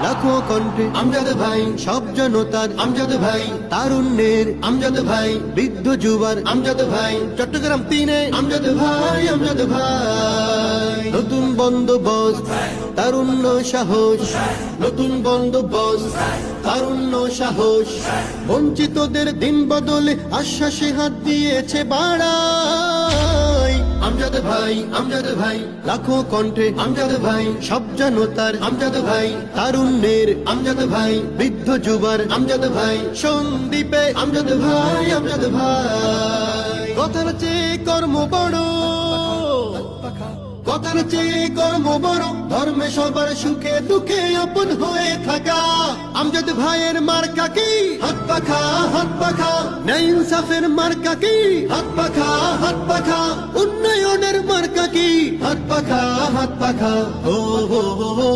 লাখো কণ্ঠে আমজাদ ভাই, সব জনতার আমজাদ ভাই, তারুণ্যের আমজাদ ভাই, বৃদ্ধ যুবার আমজাদ ভাই, চট্টগ্রাম 3-এ আমজাদ ভাই, আমজাদ ভাই। নতুন বন্দোবস্ত, তারুণ্য সাহস, নতুন বন্দোবস্ত, তারুণ্য সাহস, বঞ্চিতদের দিন বদলে আশ্বাসে হাত দিয়েছে বাড়াই। আমজাদ ভাই, আমজাদ ভাই, লাখো কণ্ঠে আমজাদ ভাই, সব জনতার আমজাদ ভাই, তারুণ্যের আমজাদ ভাই, বৃদ্ধ যুবার আমজাদ ভাই, সন্দীপে আমজাদ ভাই, আমজাদ ভাই। কথার চেয়ে কর্ম বড়, কথার চেয়ে কর্ম বড়, ধর্মে সবার সুখে দুঃখে আপন হয়ে থাকা। আমজাদ ভাইয়ের মার্কা কি? হাত পাখা, হাত পাখা। ন্যায় ইনসাফের মার্কা কি? হাত পাখা, হাত পাখা। উন্নয়নের মার্কা কি? হাত পাখা, হাত পাখা। ও হো হো।